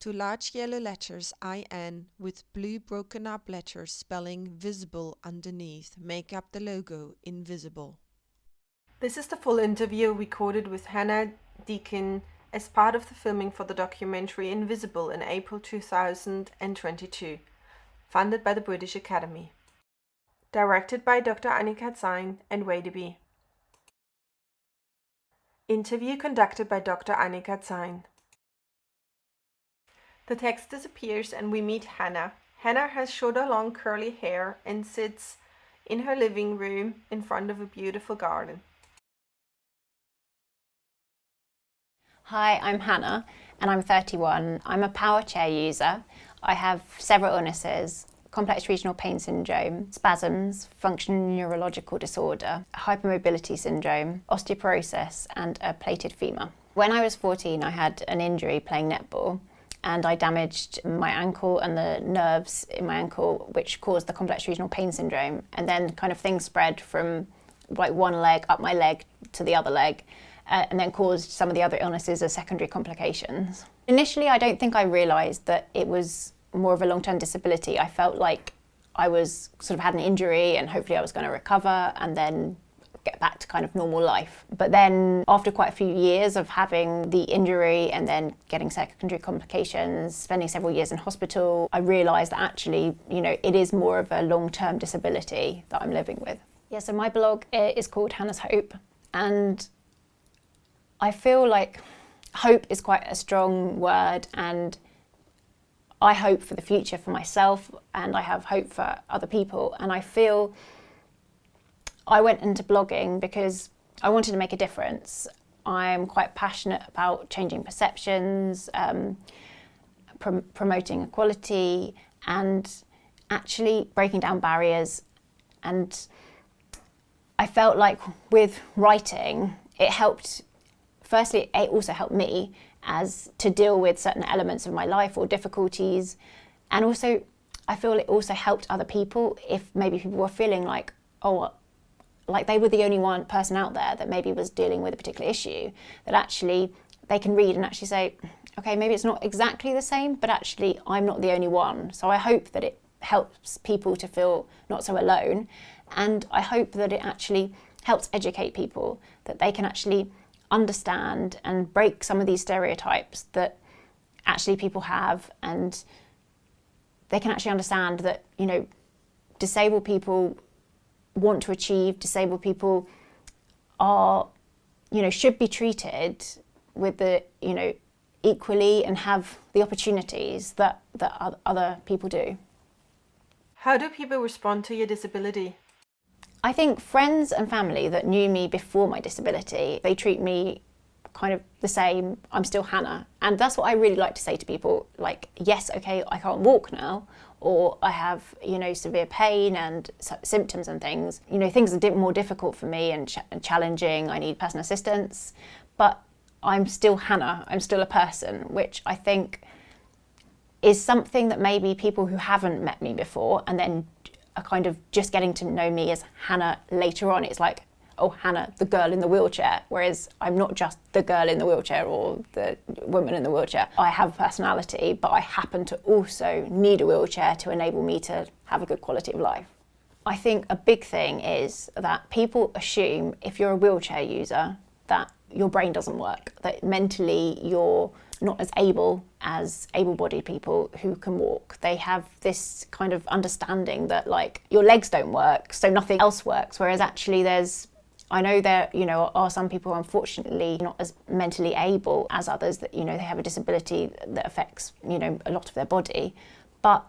Two large yellow letters IN with blue broken up letters spelling visible underneath make up the logo invisible. This is the full interview recorded with Hannah Deakin as part of the filming for the documentary Invisible in April 2022, funded by the British Academy. Directed by Dr. Anica Zeyen and Zeyen. Interview conducted by Dr. Anica Zeyen. The text disappears and we meet Hannah. Hannah has shoulder long curly hair and sits in her living room in front of a beautiful garden. Hi, I'm Hannah and I'm 31. I'm a power chair user. I have several illnesses: complex regional pain syndrome, spasms, functional neurological disorder, hypermobility syndrome, osteoporosis and a plated femur. When I was 14, I had an injury playing netball and I damaged my ankle and the nerves in my ankle, which caused the complex regional pain syndrome. And then kind of things spread from like one leg up my leg to the other leg, and then caused some of the other illnesses as secondary complications. Initially, I don't think I realised that it was more of a long-term disability. I felt like I was sort of had an injury and hopefully I was going to recover and then get back to kind of normal life. But then after quite a few years of having the injury and then getting secondary complications, spending several years in hospital, I realised that actually, it is more of a long-term disability that I'm living with. Yeah, so my blog is called Hannah's Hope, and I feel like hope is quite a strong word, and I hope for the future for myself and I have hope for other people. And I feel I went into blogging because I wanted to make a difference. I'm quite passionate about changing perceptions, promoting equality and actually breaking down barriers. And I felt like with writing, it helped. Firstly, it also helped me as to deal with certain elements of my life or difficulties. And also, I feel it also helped other people if maybe people were feeling like, like they were the only one person out there that maybe was dealing with a particular issue, that actually they can read and actually say, okay, maybe it's not exactly the same, but actually I'm not the only one. So I hope that it helps people to feel not so alone. And I hope that it actually helps educate people, that they can actually understand and break some of these stereotypes that actually people have, and they can actually understand that, disabled people want to achieve, disabled people are, should be treated with the, equally and have the opportunities that other people do. How do people respond to your disability? I think friends and family that knew me before my disability, they treat me kind of the same. I'm still Hannah. And that's what I really like to say to people, like, yes, okay, I can't walk now, or I have, severe pain and symptoms and things. Things are more difficult for me and challenging. I need personal assistance, but I'm still Hannah. I'm still a person, which I think is something that maybe people who haven't met me before and then are kind of just getting to know me as Hannah later on, it's like, oh, Hannah, the girl in the wheelchair, whereas I'm not just the girl in the wheelchair or the woman in the wheelchair. I have a personality, but I happen to also need a wheelchair to enable me to have a good quality of life. I think a big thing is that people assume if you're a wheelchair user that your brain doesn't work, that mentally you're not as able as able-bodied people who can walk. They have this kind of understanding that like your legs don't work, so nothing else works. Whereas actually I know there, are some people unfortunately not as mentally able as others, that, they have a disability that affects, a lot of their body. But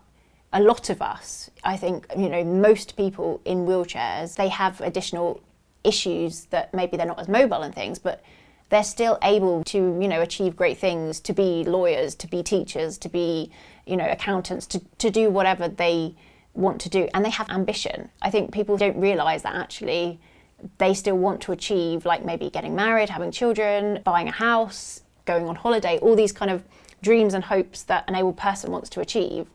a lot of us, I think, most people in wheelchairs, they have additional issues that maybe they're not as mobile and things, but they're still able to, achieve great things, to be lawyers, to be teachers, to be, accountants, to do whatever they want to do. And they have ambition. I think people don't realise that actually they still want to achieve, like maybe getting married, having children, buying a house, going on holiday, all these kind of dreams and hopes that an able person wants to achieve.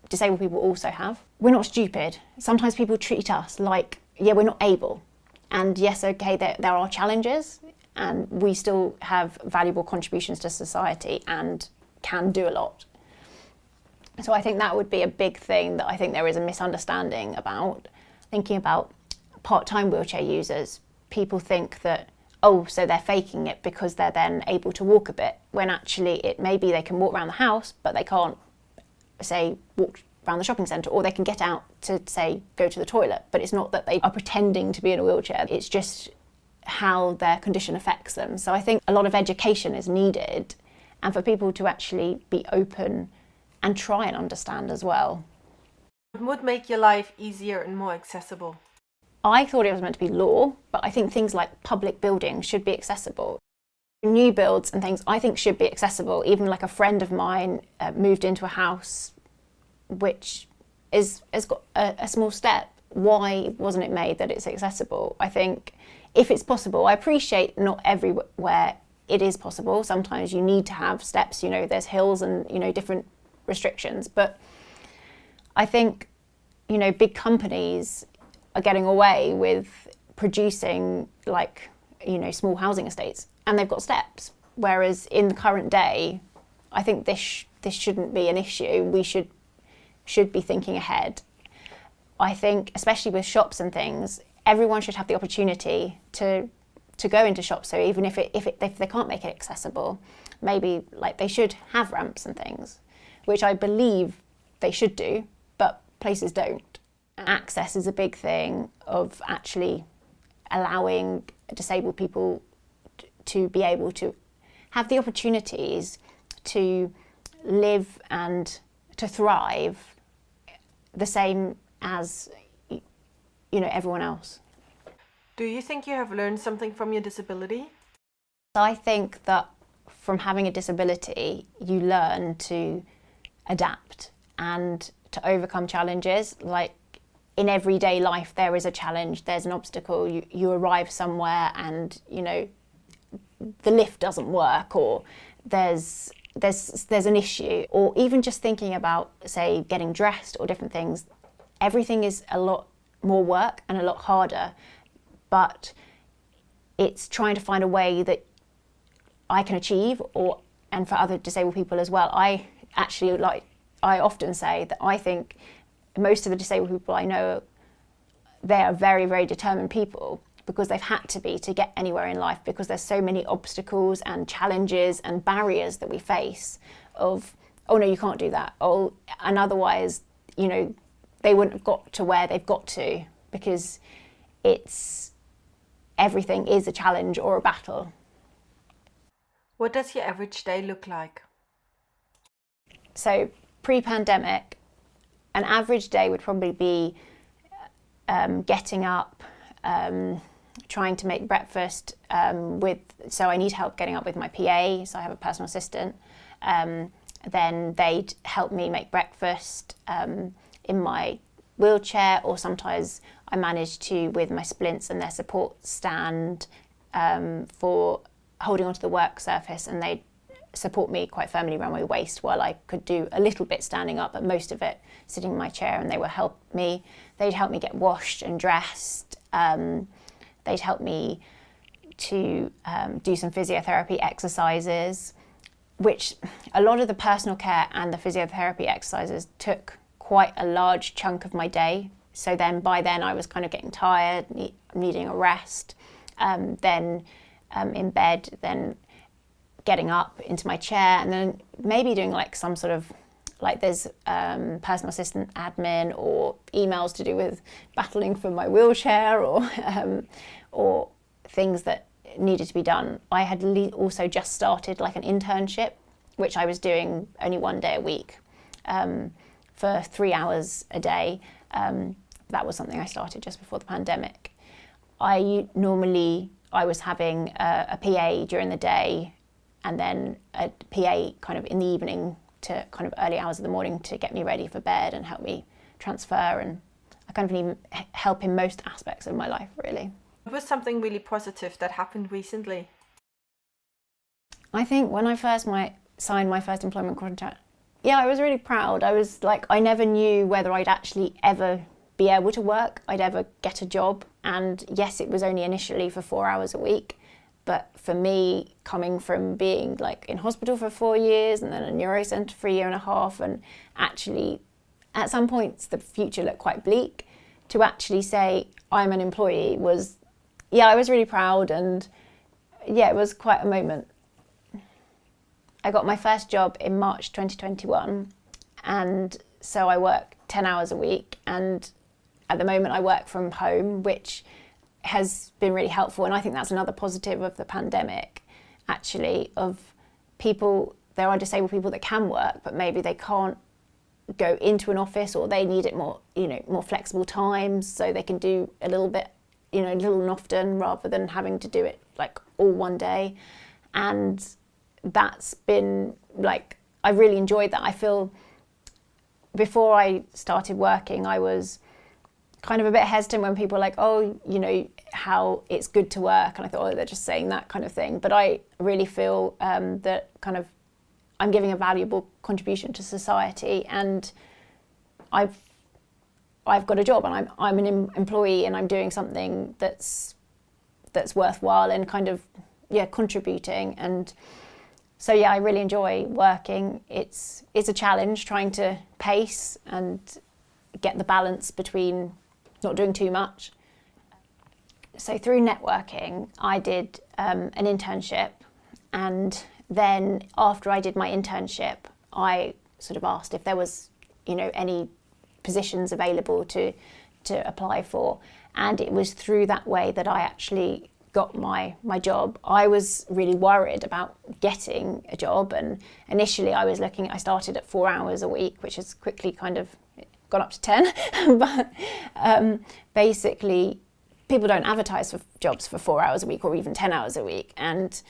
Disabled people also have. We're not stupid. Sometimes people treat us like, yeah, we're not able. And yes, okay, there are challenges, and we still have valuable contributions to society and can do a lot. So I think that would be a big thing that I think there is a misunderstanding about. Thinking about part-time wheelchair users, people think that, oh, so they're faking it because they're then able to walk a bit, when actually it maybe they can walk around the house, but they can't, say, walk around the shopping centre, or they can get out to, say, go to the toilet. But it's not that they are pretending to be in a wheelchair, it's just how their condition affects them. So I think a lot of education is needed, and for people to actually be open and try and understand as well. What would make your life easier and more accessible? I thought it was meant to be law, but I think things like public buildings should be accessible. New builds and things I think should be accessible. Even like a friend of mine moved into a house which has got a small step. Why wasn't it made that it's accessible? I think if it's possible, I appreciate not everywhere it is possible. Sometimes you need to have steps, you know, there's hills and, you know, different restrictions. But I think, you know, big companies are getting away with producing, like, you know, small housing estates, and they've got steps. Whereas in the current day, I think this shouldn't be an issue. We should be thinking ahead. I think, especially with shops and things, everyone should have the opportunity to go into shops. So even if they can't make it accessible, maybe like they should have ramps and things, which I believe they should do, but places don't. Access is a big thing of actually allowing disabled people to be able to have the opportunities to live and to thrive the same as, you know, everyone else. Do you think you have learned something from your disability? I think that from having a disability, you learn to adapt and to overcome challenges. Like in everyday life, there is a challenge, there's an obstacle, you arrive somewhere and, you know, the lift doesn't work, or there's an issue, or even just thinking about, say, getting dressed or different things. Everything is a lot more work and a lot harder, but it's trying to find a way that I can achieve, and for other disabled people as well. I often say that I think most of the disabled people I know, they are very, very determined people, because they've had to be to get anywhere in life, because there's so many obstacles and challenges and barriers that we face of, oh no, you can't do that. Oh, and otherwise, you know, they wouldn't have got to where they've got to, because everything is a challenge or a battle. What does your average day look like? So pre-pandemic, an average day would probably be getting up, trying to make breakfast so I need help getting up with my PA, so I have a personal assistant. Then they'd help me make breakfast in my wheelchair, or sometimes I managed to with my splints and their support stand for holding onto the work surface, and they'd support me quite firmly around my waist while I could do a little bit standing up, but most of it sitting in my chair, and they'd help me get washed and dressed. They'd help me to do some physiotherapy exercises, which a lot of the personal care and the physiotherapy exercises took quite a large chunk of my day. So then by then I was kind of getting tired, needing a rest, then in bed, then getting up into my chair, and then maybe doing like some sort of, like there's personal assistant admin or emails to do with battling for my wheelchair, or things that needed to be done. I had also just started like an internship, which I was doing only one day a week for 3 hours a day. That was something I started just before the pandemic. I was having a PA during the day, and then a PA kind of in the evening to kind of early hours of the morning to get me ready for bed and help me transfer, and I kind of need help in most aspects of my life, really. What was something really positive that happened recently? I think when I first signed my first employment contract, I was really proud. I was like, I never knew whether I'd actually ever be able to work, I'd ever get a job. And yes, it was only initially for 4 hours a week, But for me, coming from being like in hospital for 4 years and then a neurocentre for a year and a half, and actually at some points the future looked quite bleak, to actually say I'm an employee was, I was really proud, and it was quite a moment. I got my first job in March 2021, and so I work 10 hours a week, and at the moment I work from home, which has been really helpful. And I think that's another positive of the pandemic, actually, of people. There are disabled people that can work, but maybe they can't go into an office, or they need it more, more flexible times, so they can do a little bit, a little and often, rather than having to do it like all one day. And that's been like, I really enjoyed that. I feel before I started working, I was kind of a bit hesitant when people were like, oh, how it's good to work. And I thought, oh, they're just saying that kind of thing. But I really feel that kind of I'm giving a valuable contribution to society, and I've got a job, and I'm an employee, and I'm doing something that's worthwhile and kind of contributing. And so I really enjoy working. It's a challenge trying to pace and get the balance between not doing too much. So through networking, I did an internship, and then after I did my internship, I sort of asked if there was, any positions available to apply for. And it was through that way that I actually got my job. I was really worried about getting a job, and initially I started at 4 hours a week, which has quickly kind of gone up to 10. But basically, people don't advertise for jobs for 4 hours a week or even 10 hours a week. And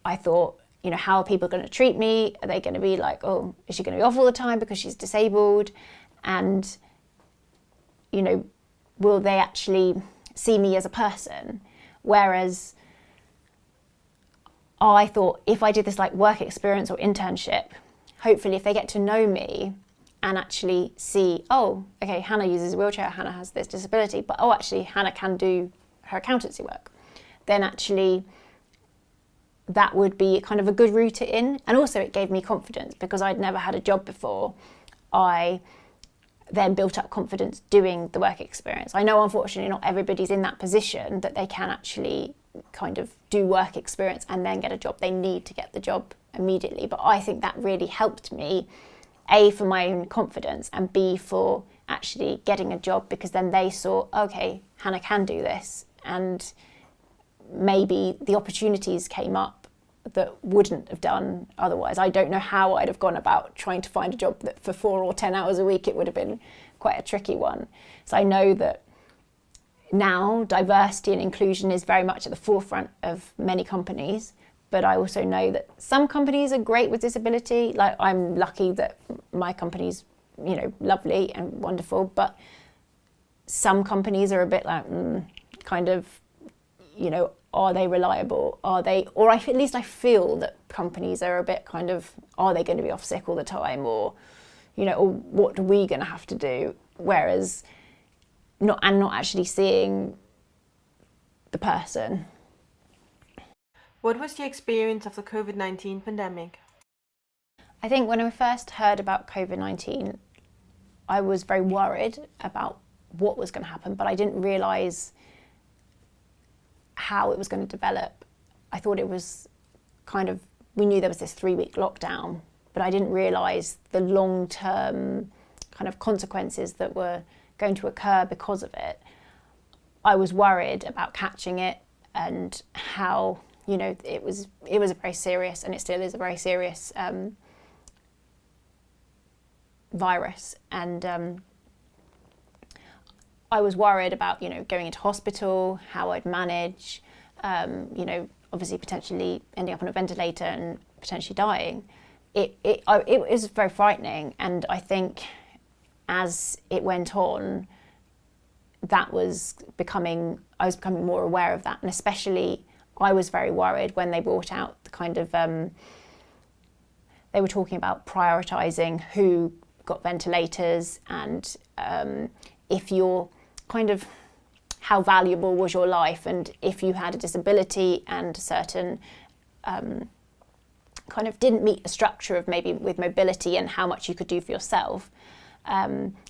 I thought, how are people going to treat me? Are they going to be like, oh, is she going to be off all the time because she's disabled? And, will they actually see me as a person? Whereas I thought, if I did this like work experience or internship, hopefully if they get to know me and actually see, oh, okay, Hannah uses a wheelchair, Hannah has this disability, but oh, actually Hannah can do her accountancy work, then actually that would be kind of a good route in. And also it gave me confidence, because I'd never had a job before. I then built up confidence doing the work experience. I know, unfortunately, not everybody's in that position that they can actually kind of do work experience and then get a job. They need to get the job immediately. But I think that really helped me, A, for my own confidence, and B, for actually getting a job, because then they saw, okay, Hannah can do this. And maybe the opportunities came up that wouldn't have done otherwise. I don't know how I'd have gone about trying to find a job that for 4 or 10 hours a week. It would have been quite a tricky one. So I know that now diversity and inclusion is very much at the forefront of many companies, but I also know that some companies are great with disability. Like, I'm lucky that my company's, lovely and wonderful, but some companies are a bit like, kind of, are they reliable? Are they, or at least I feel that companies are a bit kind of, are they going to be off sick all the time? Or, or what are we going to have to do? Whereas not actually seeing the person. What was your experience of the COVID-19 pandemic? I think when I first heard about COVID-19, I was very worried about what was going to happen, but I didn't realise how it was going to develop. I thought it was we knew there was this 3-week lockdown, but I didn't realise the long-term kind of consequences that were going to occur because of it. I was worried about catching it, and how, it was a very serious, and it still is a very serious virus. And I was worried about, going into hospital, how I'd manage, obviously potentially ending up on a ventilator and potentially dying. It was very frightening, and I think as it went on, I was becoming more aware of that, and especially I was very worried when they brought out the kind of, they were talking about prioritising who got ventilators, and if you're kind of how valuable was your life, and if you had a disability and certain kind of didn't meet the structure of maybe with mobility and how much you could do for yourself,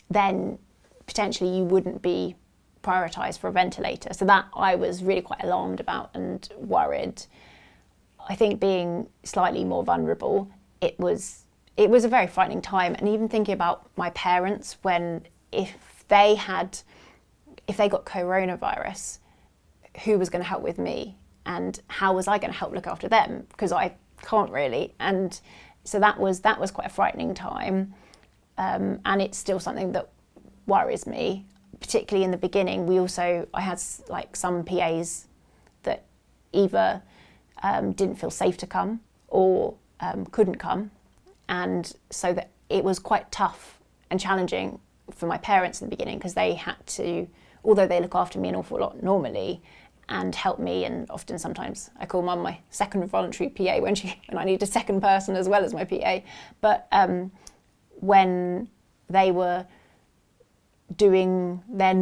then potentially you wouldn't be prioritised for a ventilator. So that I was really quite alarmed about and worried. I think being slightly more vulnerable, it was a very frightening time. And even thinking about my parents, when if they got coronavirus, who was going to help with me, and how was I going to help look after them, because I can't really. And so that was quite a frightening time, and it's still something that worries me, particularly in the beginning. I had like some PAs that either didn't feel safe to come or couldn't come, and so that it was quite tough and challenging for my parents in the beginning, because they had to, although they look after me an awful lot normally and help me, and often sometimes I call Mum my second voluntary PA when I need a second person as well as my PA, but when they were doing their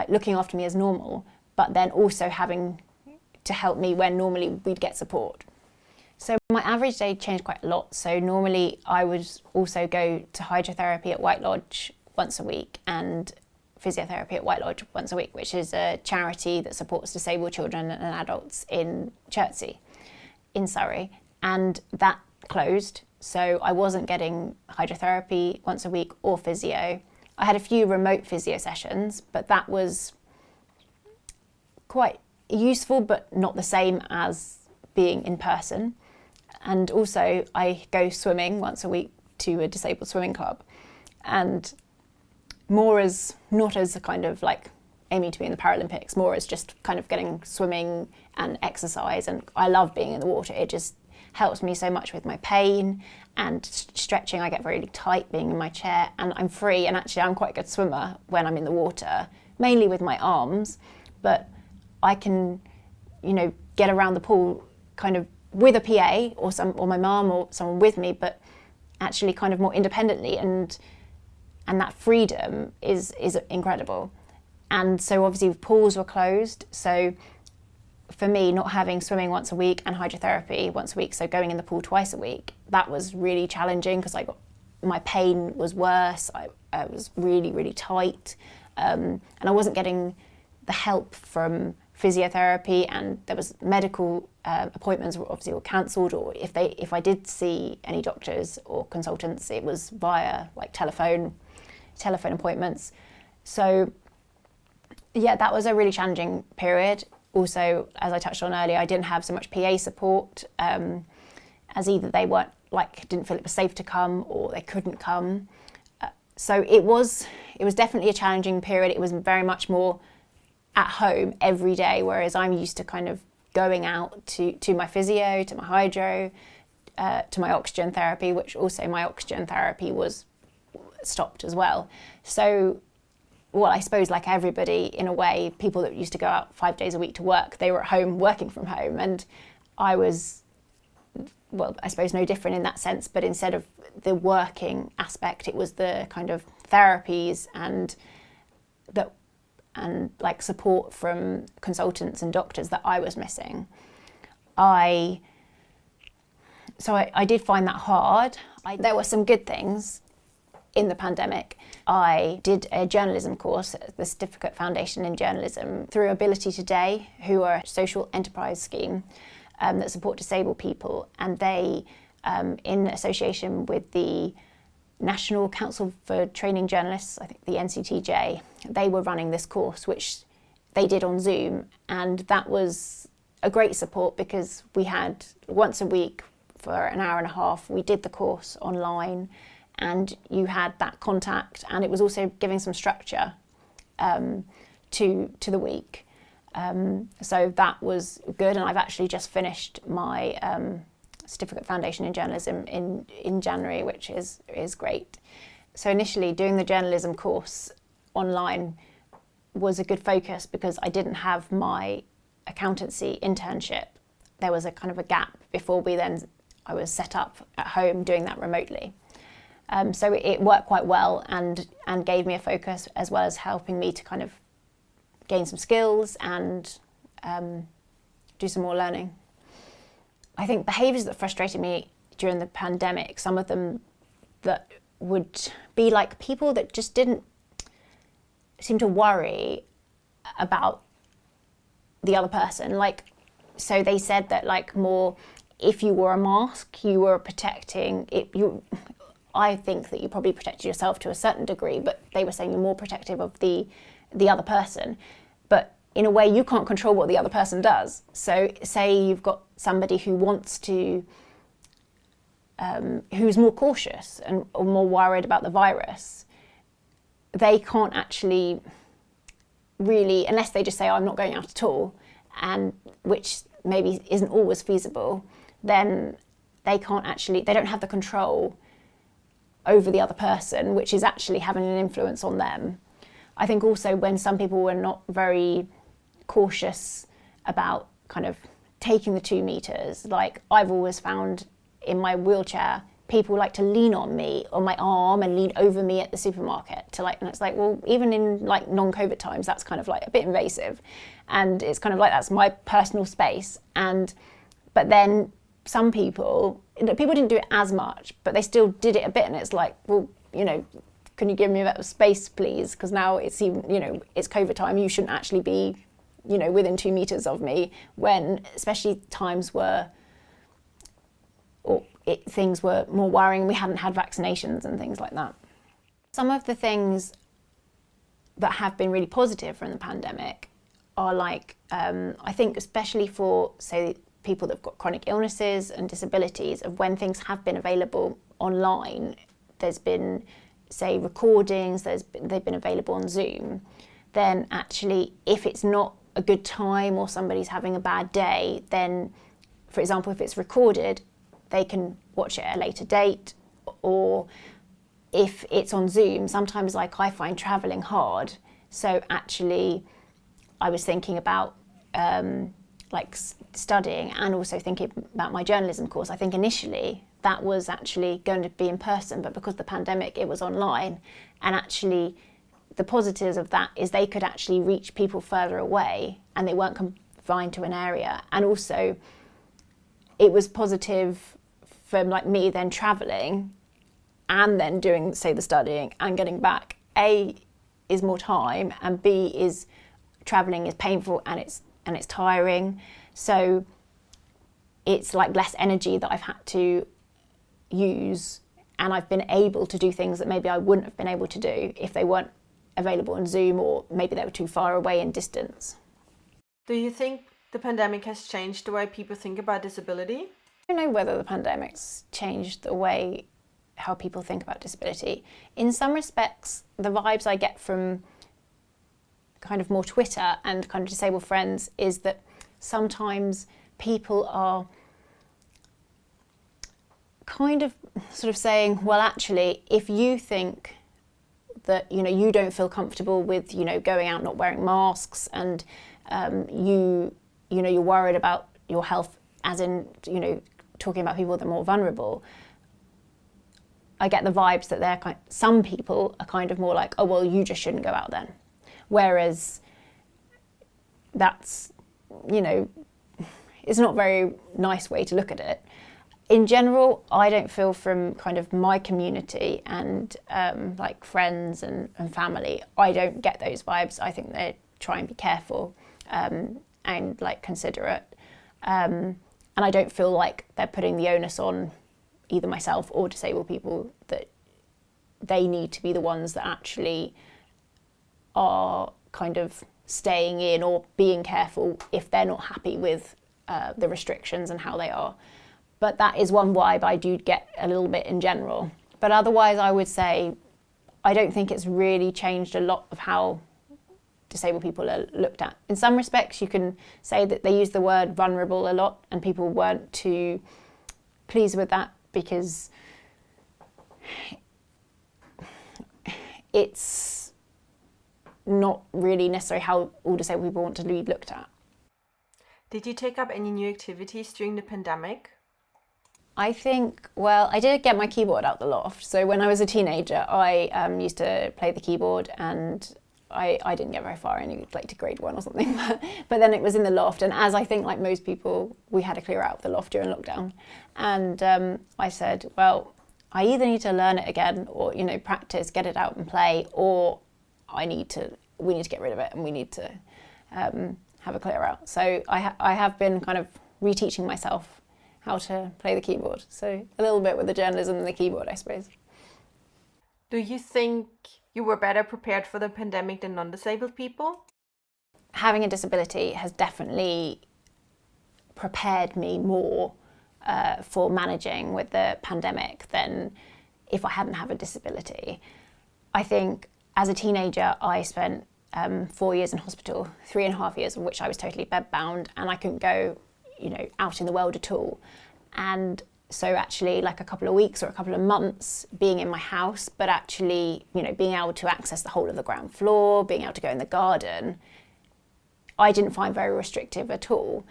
looking after me as normal, but then also having to help me when normally we'd get support. So my average day changed quite a lot. So normally I would also go to hydrotherapy at White Lodge once a week and physiotherapy at White Lodge once a week, which is a charity that supports disabled children and adults in Chertsey, in Surrey. And that closed, so I wasn't getting hydrotherapy once a week or physio. I had a few remote physio sessions, but that was quite useful, but not the same as being in person. And also I go swimming once a week to a disabled swimming club, and not as a kind of like aiming to be in the Paralympics, more as just kind of getting swimming and exercise. And I love being in the water. It just helps me so much with my pain and stretching. I get very tight being in my chair, and I'm free. And actually I'm quite a good swimmer when I'm in the water, mainly with my arms, but I can, get around the pool kind of with a PA or my mum or someone with me, but actually kind of more independently, and that freedom is incredible. And so obviously pools were closed, so for me, not having swimming once a week and hydrotherapy once a week, so going in the pool twice a week, that was really challenging, because my pain was worse. I was really, really tight, and I wasn't getting the help from physiotherapy, and there was medical appointments obviously were cancelled, or if I did see any doctors or consultants, it was via like telephone appointments. So yeah, that was a really challenging period. Also, as I touched on earlier, I didn't have so much PA support, as either they didn't feel it was safe to come, or they couldn't come. So it was definitely a challenging period. It was very much more at home every day, whereas I'm used to kind of going out to my physio, to my hydro, to my oxygen therapy, which also my oxygen therapy was stopped as well. So, well, I suppose like everybody in a way, people that used to go out 5 days a week to work, they were at home working from home, and I was, well, I suppose no different in that sense, but instead of the working aspect, it was the kind of therapies and like support from consultants and doctors that I was missing. I did find that hard. There were some good things in the pandemic. I did a journalism course at the Certificate Foundation in Journalism through Ability Today, who are a social enterprise scheme that support disabled people, and they, in association with the National Council for Training Journalists, I think the NCTJ, they were running this course, which they did on Zoom, and that was a great support, because we had once a week for an hour and a half, we did the course online, and you had that contact, and it was also giving some structure to the week. So that was good, and I've actually just finished my Certificate Foundation in Journalism in January, which is great. So initially doing the journalism course online was a good focus, because I didn't have my accountancy internship. There was a kind of a gap before I was set up at home doing that remotely. So it worked quite well and gave me a focus, as well as helping me to kind of gain some skills and do some more learning. I think behaviours that frustrated me during the pandemic, some of them that would be like people that just didn't seem to worry about the other person. Like, so they said that like more, if you wore a mask, you were protecting it. I think that you probably protected yourself to a certain degree, but they were saying you're more protective of the other person. But in a way, you can't control what the other person does. So say you've got somebody who wants to, who's more cautious and or more worried about the virus, they can't actually really, unless they just say, oh, I'm not going out at all, and which maybe isn't always feasible, then they can't actually, they don't have the control over the other person, which is actually having an influence on them. I think also when some people were not very cautious about kind of taking the 2 meters, like I've always found in my wheelchair, people like to lean on me, on my arm, and lean over me at the supermarket to like, and it's like, well, even in like non-COVID times, that's kind of like a bit invasive. And it's kind of like, that's my personal space. But then some people didn't do it as much, but they still did it a bit. And it's like, well, you know, can you give me a bit of space, please? Because now it's even, you know, it's COVID time. You shouldn't actually be, you know, within 2 meters of me when, especially times were, things were more worrying. We hadn't had vaccinations and things like that. Some of the things that have been really positive from the pandemic are like, I think especially for, say, people that have got chronic illnesses and disabilities, of when things have been available online, there's been, say, recordings, they've been available on Zoom, then actually if it's not a good time or somebody's having a bad day, then, for example, if it's recorded, they can watch it at a later date. Or if it's on Zoom, sometimes like I find travelling hard. So actually I was thinking about like studying and also thinking about my journalism course. I think initially that was actually going to be in person, but because of the pandemic, it was online. And actually the positives of that is they could actually reach people further away and they weren't confined to an area. And also it was positive for like me then travelling and then doing, say, the studying and getting back. A is more time, and B is travelling is painful and it's tiring. So it's like less energy that I've had to use, and I've been able to do things that maybe I wouldn't have been able to do if they weren't available on Zoom, or maybe they were too far away in distance. Do you think the pandemic has changed the way people think about disability? I don't know whether the pandemic's changed the way how people think about disability. In some respects, the vibes I get from kind of more Twitter and kind of disabled friends is that sometimes people are kind of sort of saying, well, actually, if you think that, you know, you don't feel comfortable with, you know, going out not wearing masks, and you know, you're worried about your health, as in, you know, talking about people that are more vulnerable, I get the vibes that some people are kind of more like, oh, well, you just shouldn't go out then. Whereas that's, you know, it's not a very nice way to look at it. In general, I don't feel from kind of my community and like friends and family, I don't get those vibes. I think they try and be careful and like considerate. And I don't feel like they're putting the onus on either myself or disabled people that they need to be the ones that actually are kind of staying in or being careful if they're not happy with the restrictions and how they are. But that is one vibe I do get a little bit in general. But otherwise, I would say I don't think it's really changed a lot of how disabled people are looked at. In some respects, you can say that they use the word vulnerable a lot, and people weren't too pleased with that because it's not really necessarily how all disabled people want to be looked at. Did you take up any new activities during the pandemic? I think, well, I did get my keyboard out the loft. So when I was a teenager, I used to play the keyboard, and I didn't get very far, only like to grade 1 or something, but then it was in the loft, and as I think like most people, we had to clear out the loft during lockdown, and I said, well, I either need to learn it again, or practice, get it out and play, or we need to get rid of it and we need to have a clear out. So I have been kind of reteaching myself how to play the keyboard, so a little bit with the journalism and the keyboard, I suppose. Do you think you were better prepared for the pandemic than non-disabled people? Having a disability has definitely prepared me more for managing with the pandemic than if I hadn't had a disability. I think as a teenager, I spent 4 years in hospital, 3.5 years of which I was totally bedbound, and I couldn't go, out in the world at all. And so actually like a couple of weeks or a couple of months being in my house, but actually, being able to access the whole of the ground floor, being able to go in the garden, I didn't find very restrictive at all.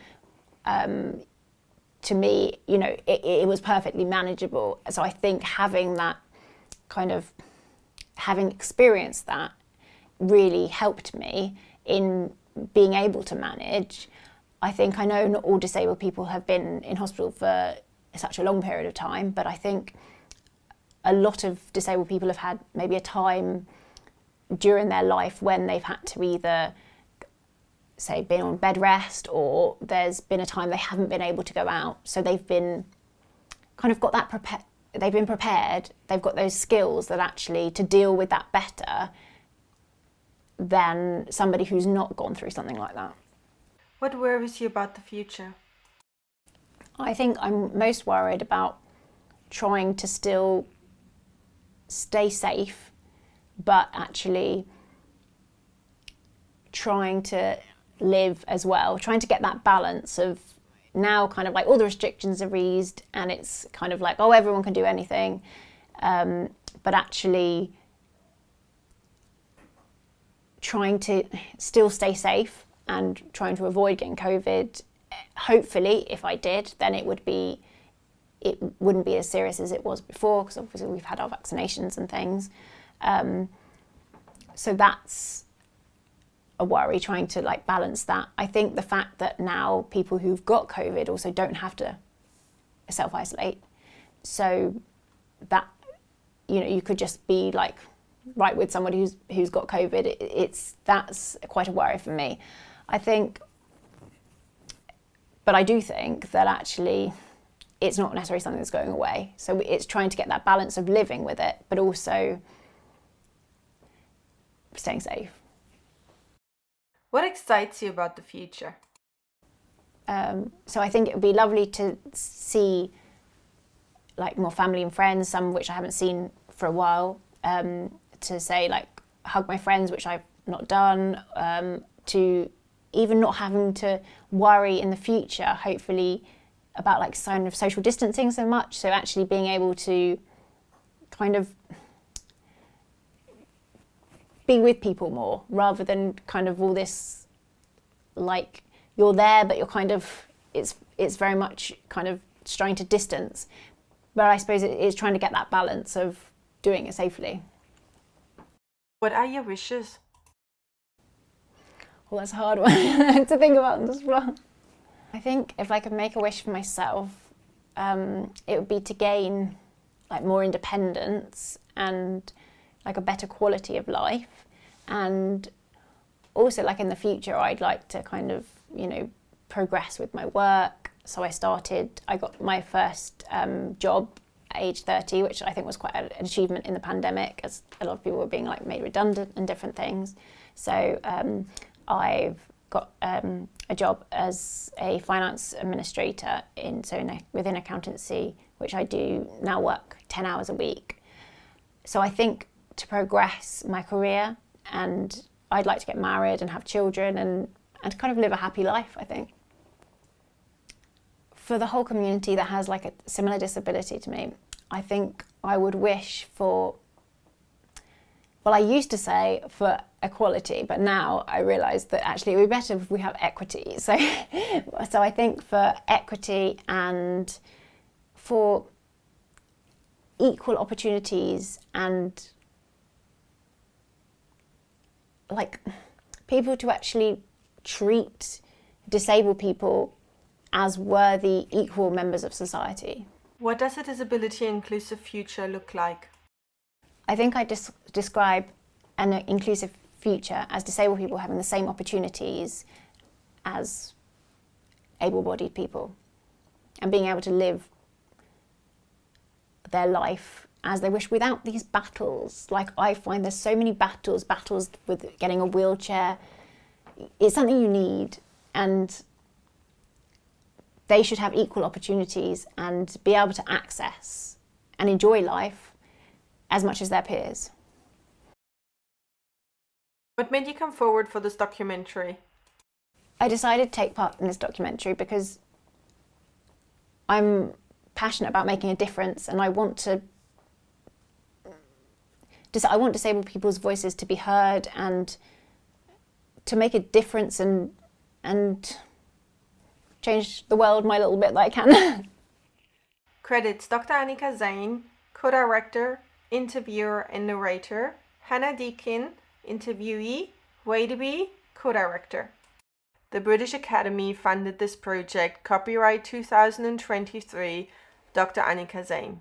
To me, it was perfectly manageable. So I think having experienced that really helped me in being able to manage. I know not all disabled people have been in hospital for such a long period of time, but I think a lot of disabled people have had maybe a time during their life when they've had to either, say, been on bed rest, or there's been a time they haven't been able to go out. So they've been kind of got that they've been prepared, they've got those skills that actually to deal with that better than somebody who's not gone through something like that. What worries you about the future? I think I'm most worried about trying to still stay safe, but actually trying to live as well, trying to get that balance of now kind of like all the restrictions are eased and it's kind of like, oh, everyone can do anything, but actually trying to still stay safe and trying to avoid getting COVID. Hopefully, if I did, then it wouldn't be as serious as it was before, because obviously we've had our vaccinations and things. So that's a worry, trying to like balance that. I think the fact that now people who've got COVID also don't have to self-isolate, so that you could just be like right with somebody who's got COVID. That's quite a worry for me. But I do think that actually it's not necessarily something that's going away. So it's trying to get that balance of living with it, but also staying safe. What excites you about the future? So I think it would be lovely to see like more family and friends, some which I haven't seen for a while, to say like hug my friends, which I've not done, to even not having to worry in the future, hopefully, about like sign of social distancing so much. So actually being able to kind of be with people more, rather than kind of all this like you're there but you're kind of it's very much kind of trying to distance. But I suppose it is trying to get that balance of doing it safely. What are your wishes? Well, that's a hard one to think about on the spot. I think if I could make a wish for myself, it would be to gain like more independence and like a better quality of life. And also like in the future, I'd like to kind of, progress with my work. So I got my first job at age 30, which I think was quite an achievement in the pandemic, as a lot of people were being like made redundant and different things. So I've got a job as a finance administrator within accountancy, which I do now work 10 hours a week. So I think to progress my career, and I'd like to get married and have children and kind of live a happy life, I think. For the whole community that has like a similar disability to me, I think I would wish for, well, I used to say for equality, but now I realise that actually it would be better if we have equity. So I think for equity and for equal opportunities and like people to actually treat disabled people as worthy, equal members of society. What does a disability inclusive future look like? I think I describe an inclusive future as disabled people having the same opportunities as able-bodied people and being able to live their life as they wish without these battles. Like, I find there's so many battles with getting a wheelchair. It's something you need, and they should have equal opportunities and be able to access and enjoy life as much as their peers. What made you come forward for this documentary? I decided to take part in this documentary because I'm passionate about making a difference, and I want disabled people's voices to be heard and to make a difference and change the world my little bit that I can. Credits Dr. Anica Zeyen, co-director, interviewer and narrator. Hannah Deakin, interviewee. Wadeby, co-director. The British Academy funded this project. Copyright 2023, Dr. Anica Zeyen.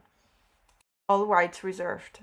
All rights reserved.